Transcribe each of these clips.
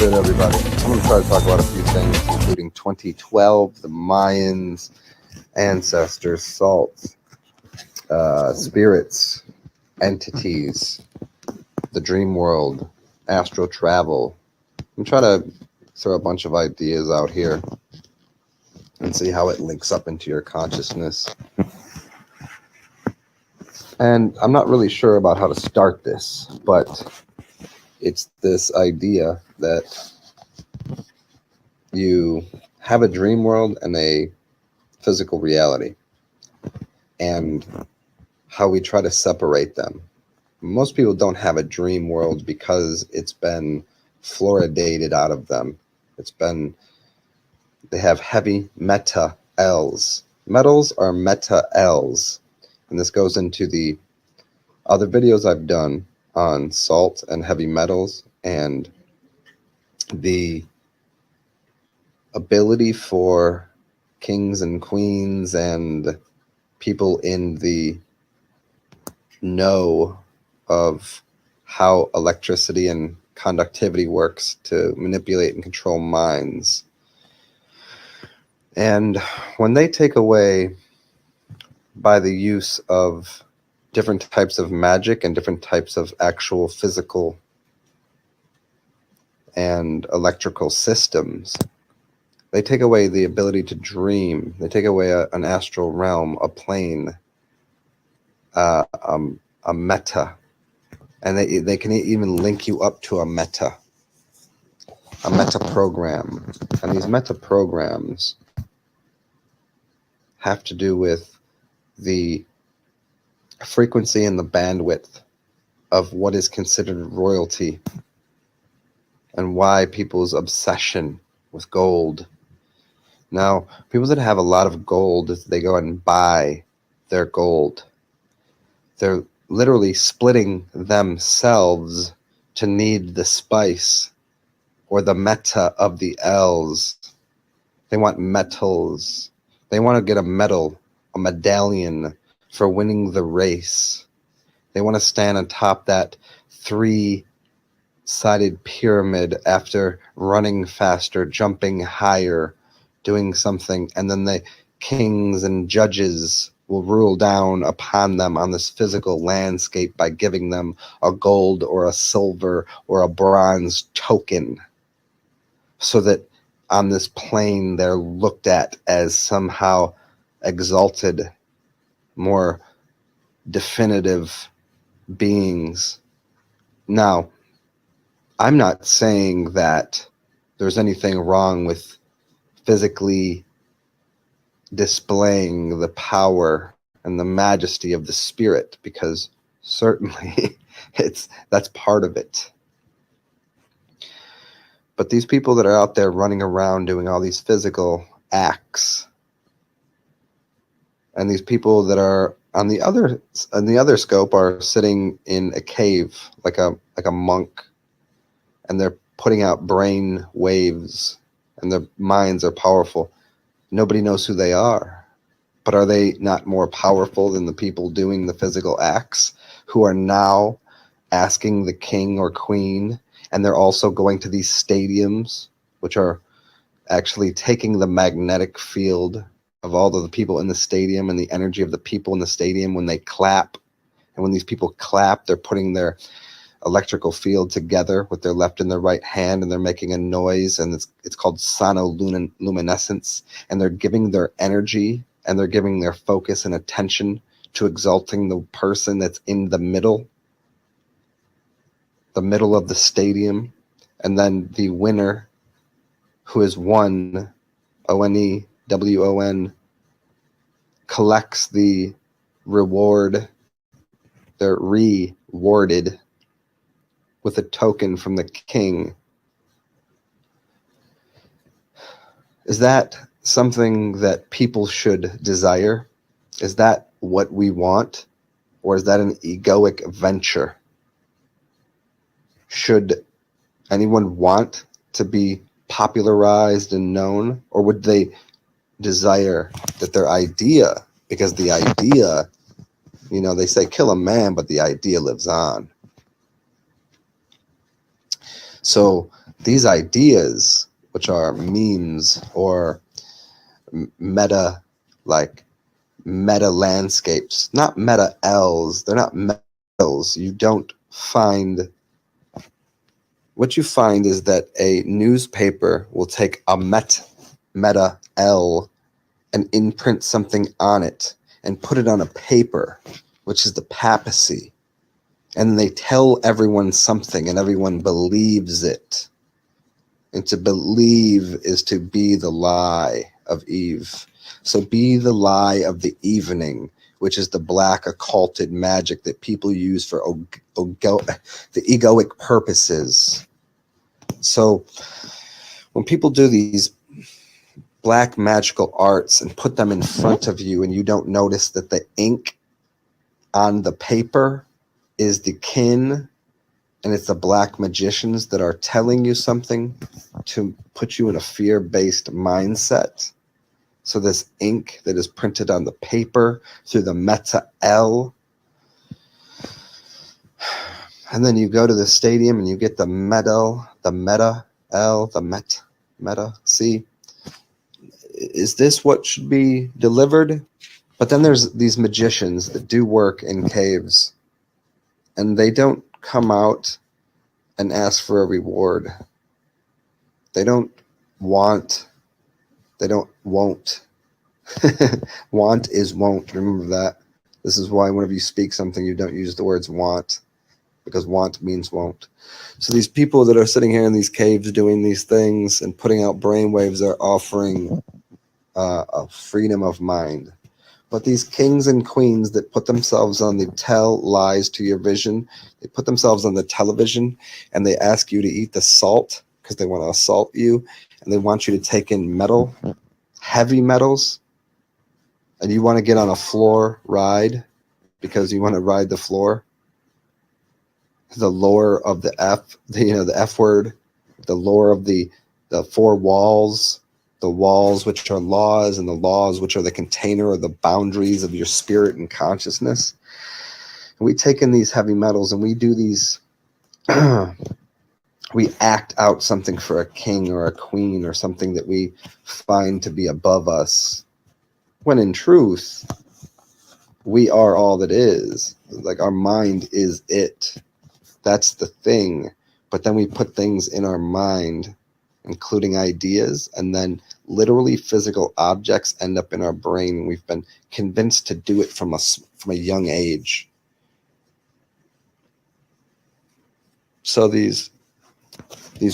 good, everybody? I'm going to try to talk about a few things, including 2012, the Mayans, ancestors, salts, spirits, entities, the dream world, astral travel. I'm trying to throw a bunch of ideas out here and see how it links up into your consciousness. And I'm not really sure about how to start this, but it's this idea that you have a dream world and a physical reality, and how we try to separate them. Most people don't have a dream world because it's been fluoridated out of them. They have heavy meta L's. Metals are meta L's. And this goes into the other videos I've done on salt and heavy metals and the ability for kings and queens and people in the know of how electricity and conductivity works to manipulate and control minds. And when they take away by the use of different types of magic and different types of actual physical and electrical systems, they take away the ability to dream. They take away an astral realm, a plane, a meta. And they can even link you up to a meta program. And these meta programs have to do with the frequency and the bandwidth of what is considered royalty and why people's obsession with gold. Now, people that have a lot of gold, they go and buy their gold. They're literally splitting themselves to need the spice or the meta of the L's. They want metals. They want to get a medal, a medallion for winning the race. They want to stand atop that 3-sided pyramid after running faster, jumping higher, doing something, and then the kings and judges will rule down upon them on this physical landscape by giving them a gold or a silver or a bronze token, so that on this plane they're looked at as somehow exalted, more definitive beings. Now, I'm not saying that there's anything wrong with physically displaying the power and the majesty of the spirit, because certainly that's part of it. But these people that are out there running around doing all these physical acts, and these people that are on the other scope are sitting in a cave like a monk, and they're putting out brain waves, and their minds are powerful. Nobody knows who they are. But are they not more powerful than the people doing the physical acts, who are now asking the king or queen? And they're also going to these stadiums, which are actually taking the magnetic field of all of the people in the stadium and the energy of the people in the stadium when they clap. And when these people clap, they're putting their electrical field together with their left and their right hand, and they're making a noise, and it's called sonoluminescence. And they're giving their energy and they're giving their focus and attention to exalting the person that's in the middle of the stadium. And then the winner, who is won, ONEWON, collects the reward. They're rewarded with a token from the king. Is that something that people should desire? Is that what we want? Or is that an egoic venture? Should anyone want to be popularized and known? Or would they desire that their idea, because the idea, they say kill a man, but the idea lives on. So these ideas, which are memes or meta, like meta landscapes, not meta L's, they're not metals. You don't find, what you find is that a newspaper will take a meta L and imprint something on it and put it on a paper, which is the papacy. And they tell everyone something and everyone believes it. And to believe is to be the lie of Eve. So be the lie of the evening, which is the black occulted magic that people use for the egoic purposes. So when people do these black magical arts and put them in front of you and you don't notice that the ink on the paper is the kin, and it's the black magicians that are telling you something to put you in a fear-based mindset. So this ink that is printed on the paper through the meta L, and then you go to the stadium and you get the medal, the meta L, the meta. See, is this what should be delivered? But then there's these magicians that do work in caves, and they don't come out and ask for a reward. They don't want. They don't won't. Want is won't. Remember that. This is why whenever you speak something, you don't use the words want, because want means won't. So these people that are sitting here in these caves doing these things and putting out brainwaves are offering a freedom of mind. But these kings and queens that put themselves on the tell lies to your vision, they put themselves on the television and they ask you to eat the salt because they want to assault you, and they want you to take in metal, heavy metals, and you want to get on a floor ride because you want to ride the floor. The lore of the the F word, the lore of the four walls, the walls which are laws, and the laws which are the container or the boundaries of your spirit and consciousness. And we take in these heavy metals and we do these, we act out something for a king or a queen or something that we find to be above us, when in truth, we are all that is. Like our mind is it. That's the thing. But then we put things in our mind, including ideas, and then literally physical objects end up in our brain. We've been convinced to do it from a young age. So these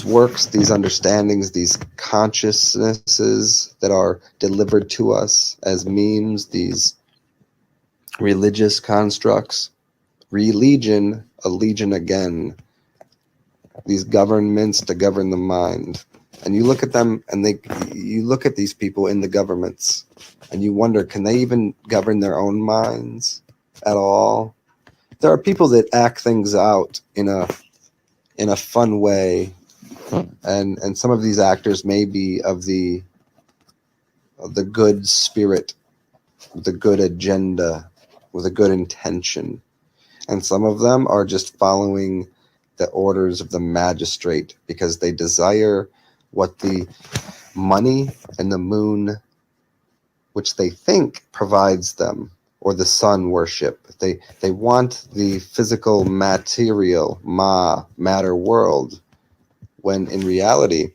works, these understandings, these consciousnesses that are delivered to us as memes, these religious constructs, religion, a legion again, these governments to govern the mind. And you look at them and you look at these people in the governments and you wonder, can they even govern their own minds at all? There are people that act things out in a fun way, and some of these actors may be of the good spirit, the good agenda, with a good intention. And some of them are just following the orders of the magistrate because they desire what the money and the moon, which they think provides them, or the sun worship. They want the physical material, matter world, when in reality,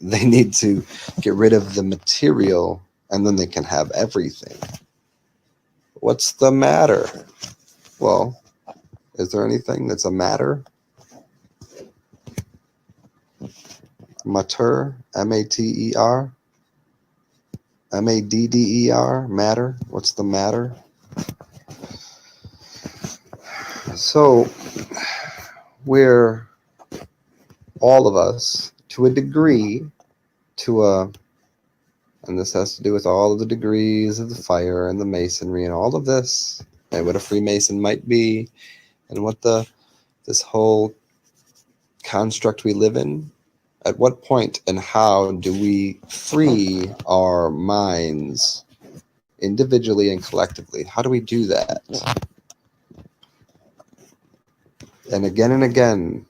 they need to get rid of the material and then they can have everything. What's the matter? Well, is there anything that's a matter? Mater, M-A-T-E-R, M-A-D-D-E-R, matter. What's the matter? So we're, all of us, to a degree, and this has to do with all of the degrees of the fire and the masonry and all of this, and what a Freemason might be, and what this whole construct we live in. At what point and how do we free our minds individually and collectively? How do we do that? And again,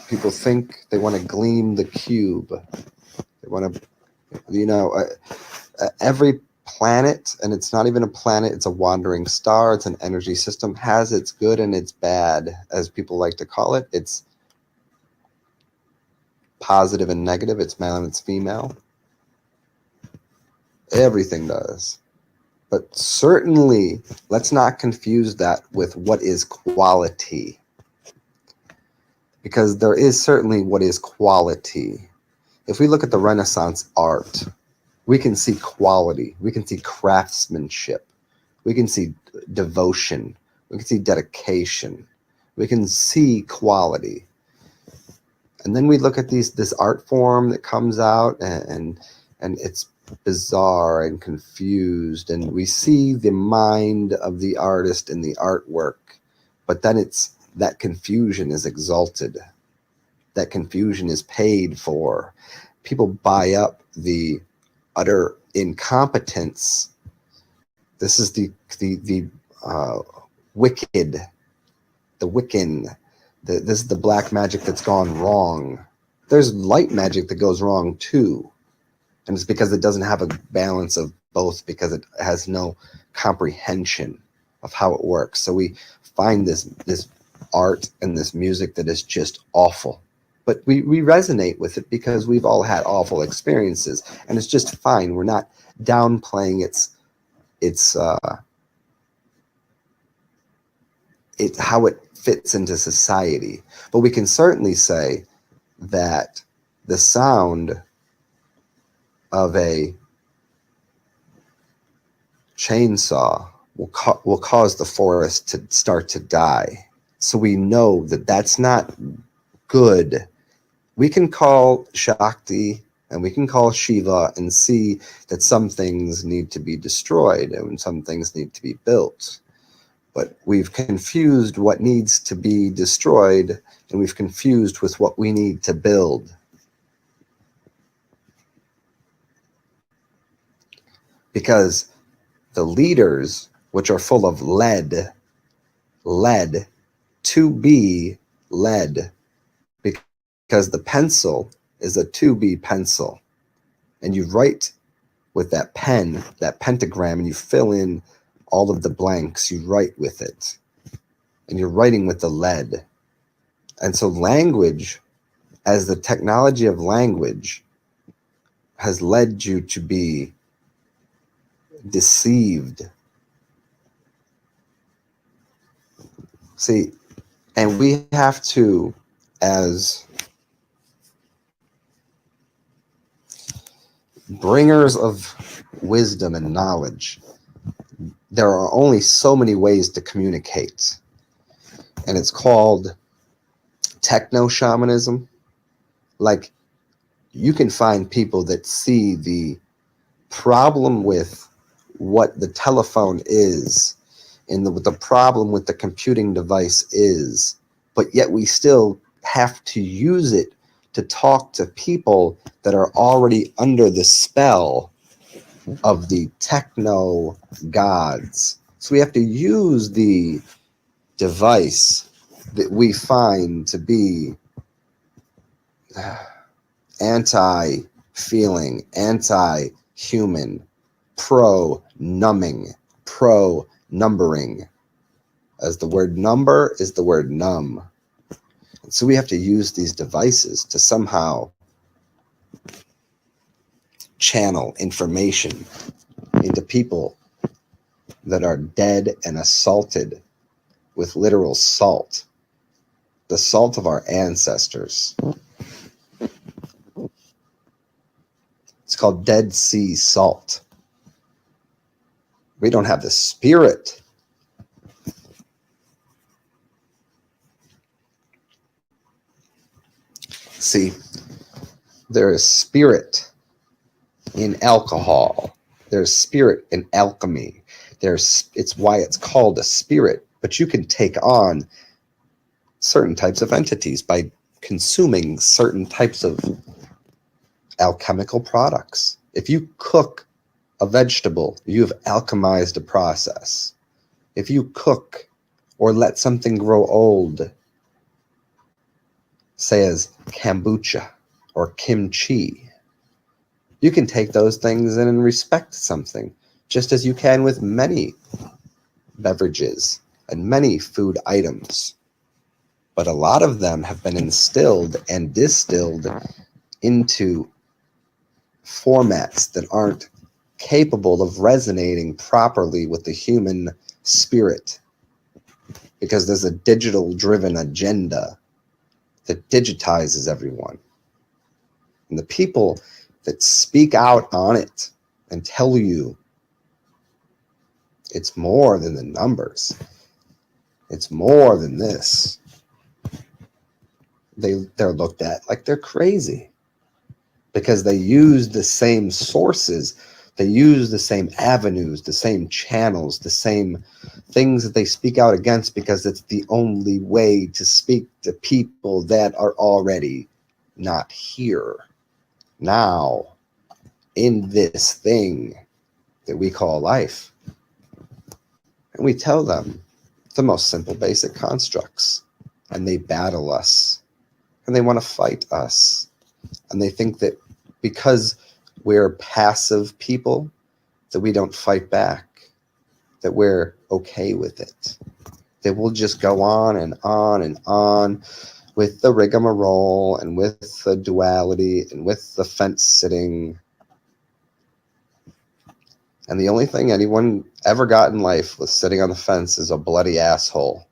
People think they want to gleam the cube. They want to, every planet, and it's not even a planet, it's a wandering star, it's an energy system, has its good and its bad, as people like to call it. It's positive and negative, it's male and it's female. Everything does. But certainly, let's not confuse that with what is quality. Because there is certainly what is quality. If we look at the Renaissance art, we can see quality. We can see craftsmanship. We can see devotion. We can see dedication. We can see quality. And then we look at this art form that comes out, and it's bizarre and confused, and we see the mind of the artist in the artwork, but then that confusion is exalted. That confusion is paid for. People buy up the utter incompetence. This is the wicked, the Wiccan. This is the black magic that's gone wrong. There's light magic that goes wrong too. And it's because it doesn't have a balance of both, because it has no comprehension of how it works. So we find this art and this music that is just awful. But we resonate with it because we've all had awful experiences. And it's just fine. We're not downplaying it's how it fits into society. But we can certainly say that the sound of a chainsaw will cause the forest to start to die. So we know that that's not good. We can call Shakti and we can call Shiva and see that some things need to be destroyed and some things need to be built. But we've confused what needs to be destroyed, and we've confused with what we need to build. Because the leaders, which are full of lead to be lead, because the pencil is a 2B pencil, and you write with that pen, that pentagram, and you fill in all of the blanks, you write with it, and you're writing with the lead. And so language, as the technology of language, has led you to be deceived. See, and we have to, as bringers of wisdom and knowledge, there are only so many ways to communicate. And it's called techno-shamanism. Like, you can find people that see the problem with what the telephone is and the problem with the computing device is, but yet we still have to use it to talk to people that are already under the spell of the techno gods. So we have to use the device that we find to be anti-feeling, anti-human, pro-numbing, pro-numbering, as the word number is the word numb. And so we have to use these devices to somehow channel information into people that are dead and assaulted with literal salt, the salt of our ancestors. It's called Dead Sea salt. We don't have the spirit. See, there is spirit in alcohol. There's spirit in alchemy. It's why it's called a spirit. But you can take on certain types of entities by consuming certain types of alchemical products. If you cook a vegetable, you have alchemized a process. If you cook or let something grow old, say as kombucha or kimchi. You can take those things in and respect something, just as you can with many beverages and many food items. But a lot of them have been instilled and distilled into formats that aren't capable of resonating properly with the human spirit, because there's a digital driven agenda that digitizes everyone. And the people that speak out on it and tell you it's more than the numbers, it's more than this, they're looked at like they're crazy, because they use the same sources, they use the same avenues, the same channels, the same things that they speak out against, because it's the only way to speak to people that are already not here now in this thing that we call life. And we tell them the most simple basic constructs, and they battle us, and they want to fight us, and they think that because we're passive people that we don't fight back, that we're okay with it, that we'll just go on and on and on with the rigmarole and with the duality and with the fence sitting. And the only thing anyone ever got in life with sitting on the fence is a bloody asshole.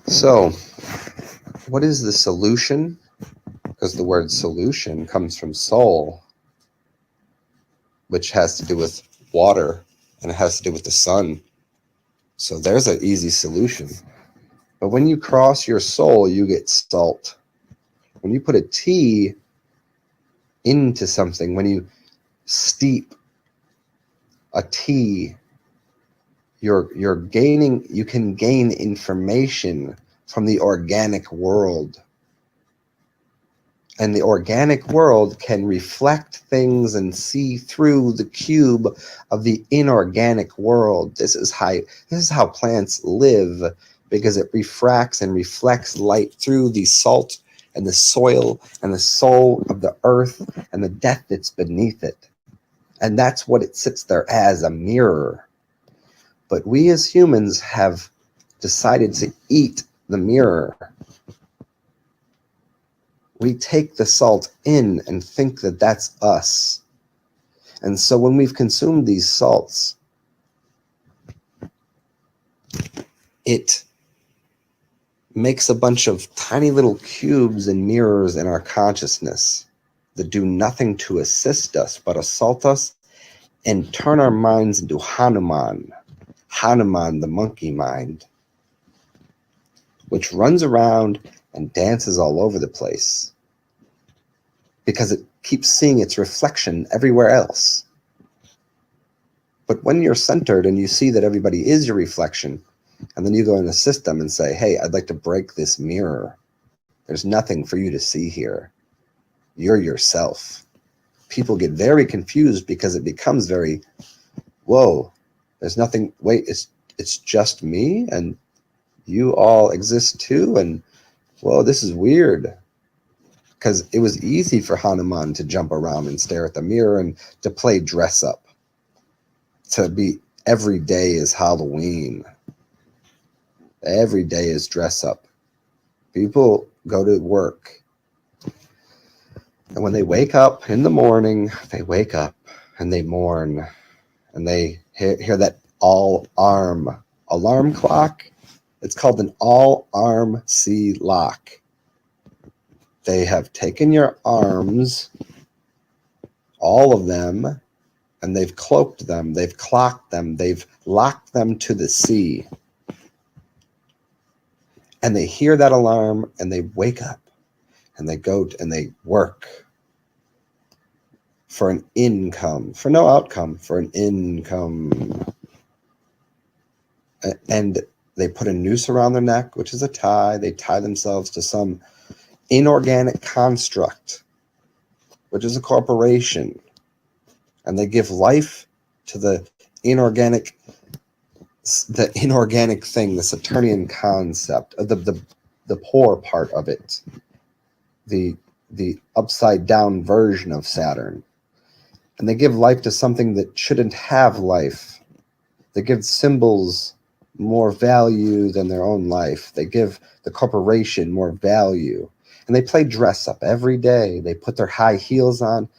So, what is the solution? Because the word solution comes from soul, which has to do with water, and it has to do with the sun. So there's an easy solution. But when you cross your soul, you get salt. When you put a tea into something, when you steep a tea, you can gain information from the organic world. And the organic world can reflect things and see through the cube of the inorganic world. This is how plants live, because it refracts and reflects light through the salt and the soil and the soul of the earth and the death that's beneath it. And that's what it sits there as, a mirror. But we as humans have decided to eat the mirror. We take the salt in and think that that's us. And so when we've consumed these salts, it makes a bunch of tiny little cubes and mirrors in our consciousness that do nothing to assist us but assault us and turn our minds into Hanuman, the monkey mind, which runs around and dances all over the place because it keeps seeing its reflection everywhere else. But when you're centered and you see that everybody is your reflection, and then you go in the system and say, hey, I'd like to break this mirror. There's nothing for you to see here. You're yourself. People get very confused because it becomes very, whoa, there's nothing, wait, it's just me and you all exist too, and whoa, this is weird. Because it was easy for Hanuman to jump around and stare at the mirror and to play dress up. To be, every day is Halloween. Every day is dress up. People go to work. And when they wake up in the morning, they wake up and they mourn. And they hear that all-arm alarm clock. It's called an all-arm C lock. They have taken your arms, all of them, and they've cloaked them, they've clocked them, they've locked them to the sea. And they hear that alarm and they wake up and they go and they work for an income, for no outcome, for an income. And they put a noose around their neck, which is a tie. They tie themselves to some inorganic construct, which is a corporation. And they give life to the inorganic the inorganic thing, the Saturnian concept, the poor part of it, the upside down version of Saturn. And they give life to something that shouldn't have life. They give symbols more value than their own life. They give the corporation more value. And they play dress up every day. They put their high heels on.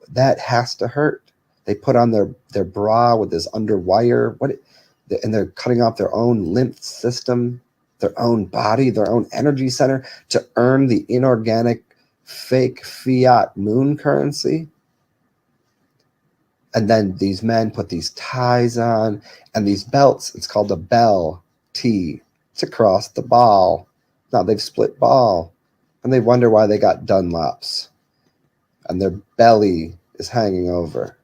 That has to hurt. They put on their bra with this underwire. And they're cutting off their own lymph system, their own body, their own energy center to earn the inorganic fake fiat moon currency. And then these men put these ties on and these belts. It's called a bell T. It's across the ball. Now they've split ball. And they wonder why they got Dunlops. And their belly is hanging over.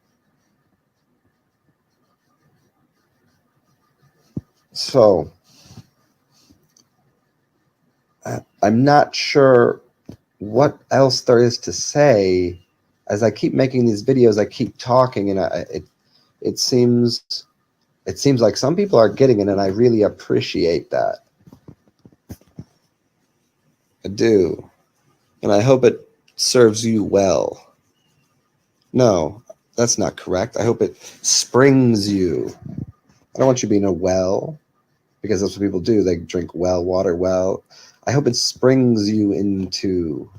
So, I'm not sure what else there is to say. As I keep making these videos, I keep talking, and it seems like some people are getting it, and I really appreciate that. I do. And I hope it serves you well. No, that's not correct. I hope it springs you. I don't want you being a well, because that's what people do. They drink well water well. I hope it springs you into,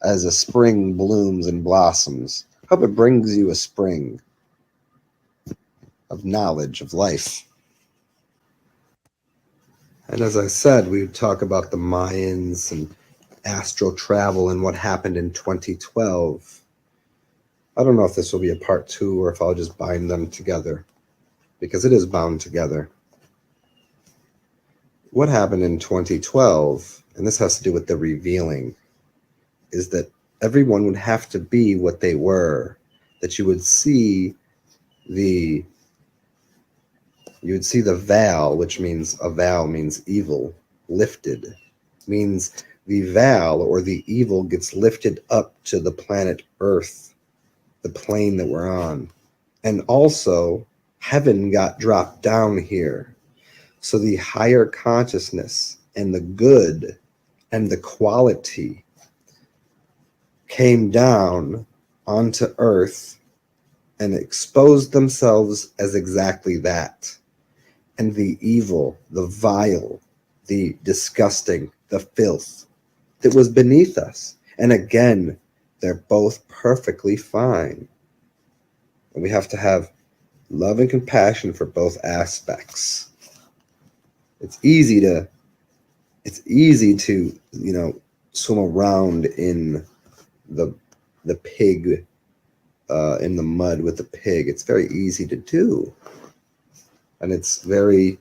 as a spring blooms and blossoms. I hope it brings you a spring of knowledge, of life. And as I said, we would talk about the Mayans and astral travel and what happened in 2012. I don't know if this will be a part 2 or if I'll just bind them together, because it is bound together. What happened in 2012, and this has to do with the revealing, is that everyone would have to be what they were, that you would see the veil, which means a veil means evil, lifted, means the veil or the evil gets lifted up to the planet Earth, the plane that we're on. And also, heaven got dropped down here. So the higher consciousness and the good and the quality came down onto Earth and exposed themselves as exactly that. And the evil, the vile, the disgusting, the filth that was beneath us. And again, they're both perfectly fine. And we have to have love and compassion for both aspects. It's easy to, swim around in the pig, in the mud with the pig. It's very easy to do. And the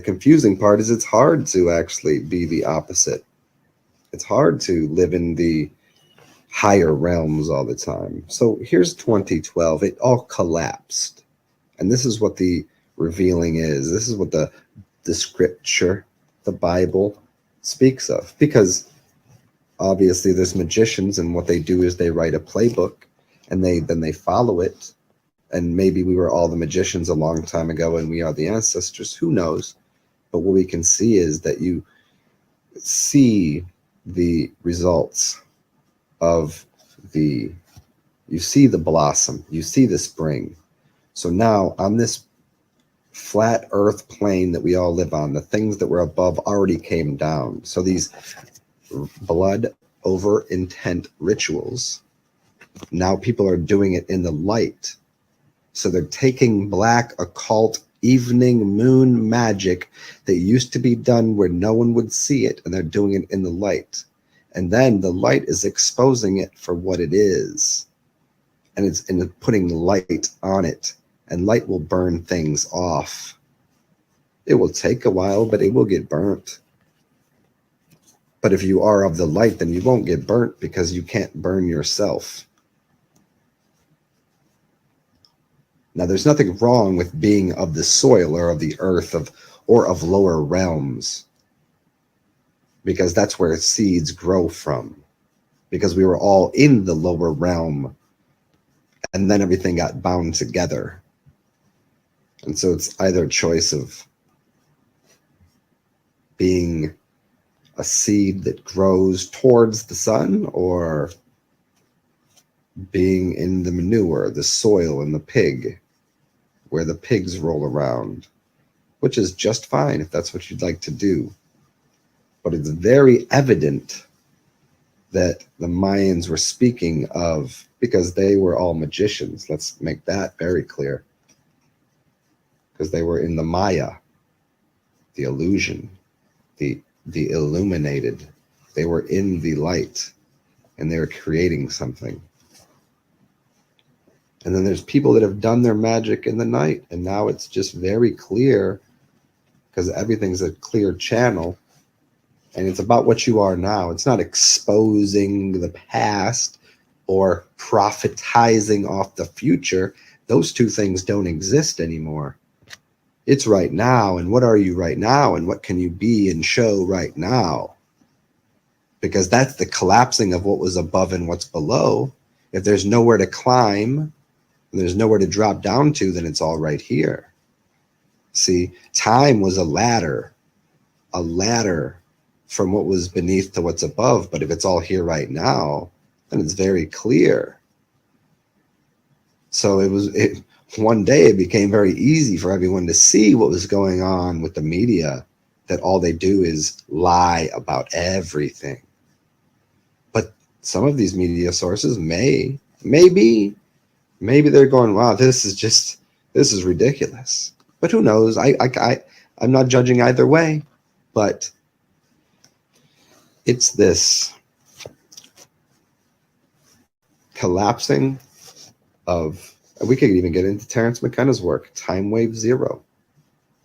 confusing part is it's hard to actually be the opposite. It's hard to live in the higher realms all the time. So here's 2012. It all collapsed. And this is what the revealing is. This is what the scripture, the Bible, speaks of. Because obviously there's magicians, and what they do is they write a playbook, and then they follow it. And maybe we were all the magicians a long time ago, and we are the ancestors. Who knows? But what we can see is that you see the results of you see the blossom, you see the spring. So now on this flat earth plane that we all live on, the things that were above already came down. So these blood over intent rituals, now people are doing it in the light. So they're taking black occult evening moon magic that used to be done where no one would see it, and they're doing it in the light. And then the light is exposing it for what it is. And it's putting light on it. And light will burn things off. It will take a while, but it will get burnt. But if you are of the light, then you won't get burnt, because you can't burn yourself. Now, there's nothing wrong with being of the soil or of the earth or of lower realms, because that's where seeds grow from, because we were all in the lower realm, and then everything got bound together. And so it's either a choice of being a seed that grows towards the sun, or being in the manure, the soil, and the pig, where the pigs roll around, which is just fine if that's what you'd like to do. But it's very evident that the Mayans were speaking of, because they were all magicians. Let's make that very clear. Because they were in the Maya, the illusion, the illuminated. They were in the light, and they were creating something. And then there's people that have done their magic in the night, and now it's just very clear, because everything's a clear channel, and it's about what you are now. It's not exposing the past or prophetizing off the future. Those two things don't exist anymore. It's right now, and what are you right now, and what can you be and show right now? Because that's the collapsing of what was above and what's below. If there's nowhere to climb, and there's nowhere to drop down to, then it's all right here. See, time was a ladder from what was beneath to what's above. But if it's all here right now, then it's very clear. So one day it became very easy for everyone to see what was going on with the media, that all they do is lie about everything. But some of these media sources maybe they're going, wow, this is ridiculous. But who knows? I'm not judging either way, but it's this collapsing of, we could even get into Terence McKenna's work, time wave zero.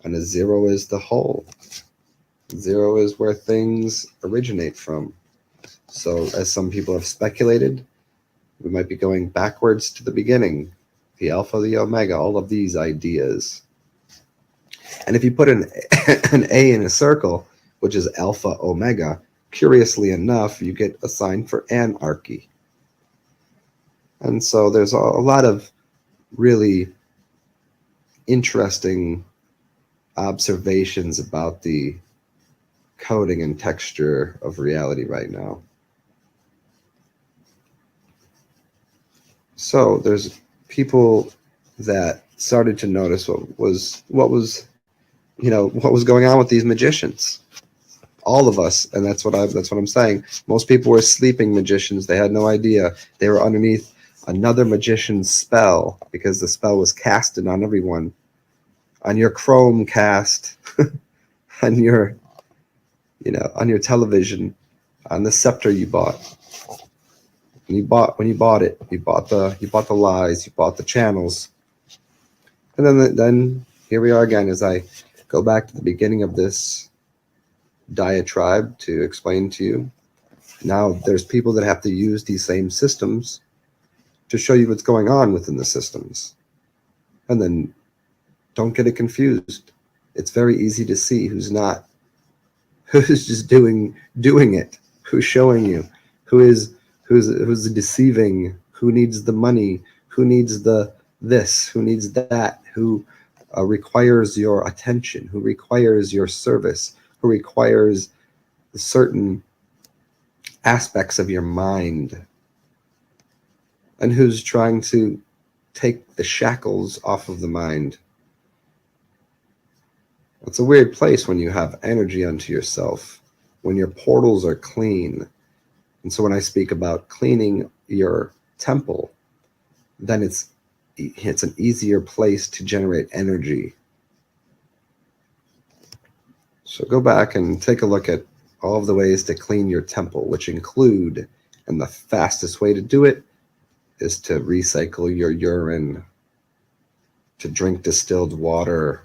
And a zero is the whole. Zero is where things originate from. So as some people have speculated, we might be going backwards to the beginning, the alpha, the omega, all of these ideas. And if you put an A in a circle, which is alpha, omega, curiously enough, you get a sign for anarchy. And so there's a lot of really interesting observations about the coding and texture of reality right now. So there's people that started to notice what was going on with these magicians. All of us, and that's what I'm saying. Most people were sleeping magicians. They had no idea. They were underneath another magician's spell, because the spell was casted on everyone, on your Chromecast, on your television, on the scepter you bought. When you bought it, you bought the lies, you bought the channels. And then here we are again, as I go back to the beginning of this diatribe to explain to you. Now there's people that have to use these same systems to show you what's going on within the systems. And then don't get it confused. It's very easy to see who's not, who's just doing it, who's showing you, who's deceiving, who needs the money, who needs this, who needs that, who requires your attention, who requires your service, who requires certain aspects of your mind, and who's trying to take the shackles off of the mind. It's a weird place when you have energy unto yourself, when your portals are clean. And so when I speak about cleaning your temple, then it's an easier place to generate energy. So go back and take a look at all of the ways to clean your temple, which include, and the fastest way to do it is to recycle your urine, to drink distilled water,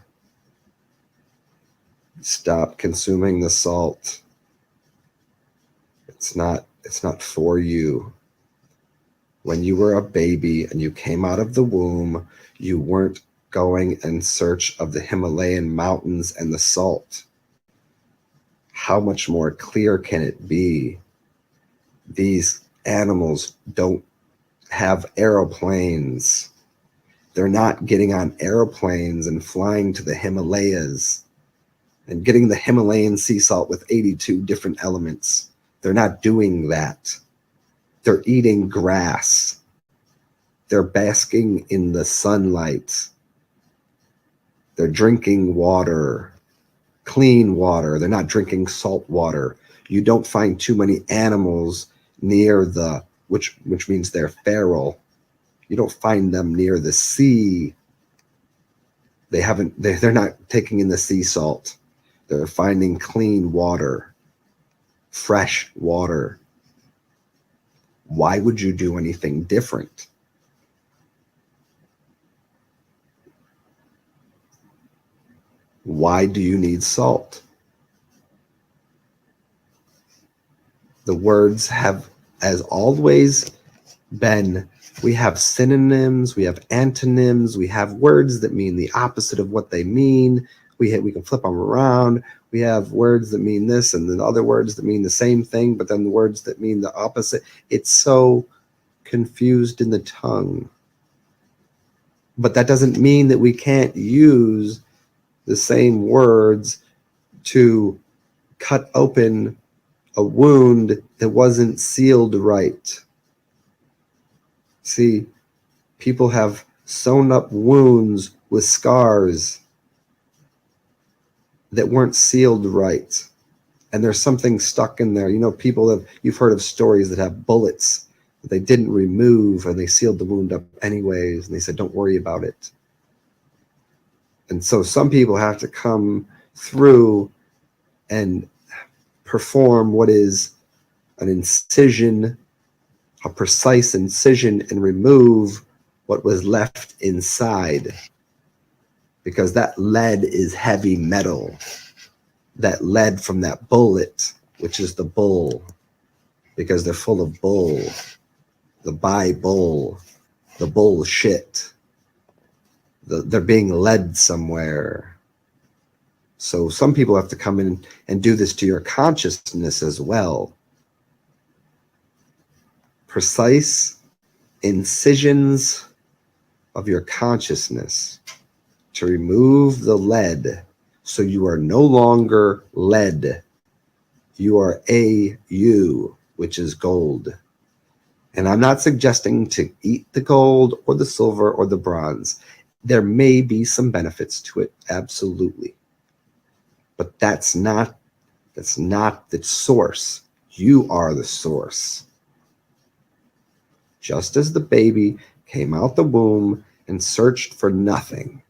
stop consuming the salt. It's not for you. When you were a baby and you came out of the womb, you weren't going in search of the Himalayan mountains and the salt. How much more clear can it be? These animals don't have aeroplanes. They're not getting on airplanes and flying to the Himalayas and getting the Himalayan sea salt with 82 different elements. They're not doing that. They're eating grass. They're basking in the sunlight. They're drinking water, clean water. They're not drinking salt water. You don't find too many animals near the, which means they're feral. You don't find them near the sea. They're not taking in the sea salt. They're finding clean water, fresh water. Why would you do anything different? Why do you need salt? The words have, as always, been, we have synonyms, we have antonyms, we have words that mean the opposite of what they mean. We can flip them around. We have words that mean this and then other words that mean the same thing, but then the words that mean the opposite. It's so confused in the tongue. But that doesn't mean that we can't use the same words to cut open a wound that wasn't sealed right. See, people have sewn up wounds with scars that weren't sealed right. And there's something stuck in there. You know, you've heard of stories that have bullets that they didn't remove and they sealed the wound up anyways. And they said, don't worry about it. And so some people have to come through and perform what is an incision, a precise incision, and remove what was left inside. Because that lead is heavy metal. That lead from that bullet, which is the bull, because they're full of bull, the Bible, the bullshit. They're being led somewhere. So some people have to come in and do this to your consciousness as well. Precise incisions of your consciousness to remove the lead, so you are no longer lead. You are AU, which is gold. And I'm not suggesting to eat the gold or the silver or the bronze. There may be some benefits to it, absolutely. But that's not the source. You are the source. Just as the baby came out the womb and searched for nothing.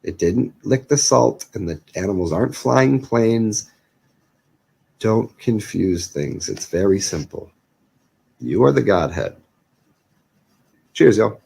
It didn't lick the salt, and the animals aren't flying planes. Don't confuse things. It's very simple. You are the Godhead. Cheers, y'all.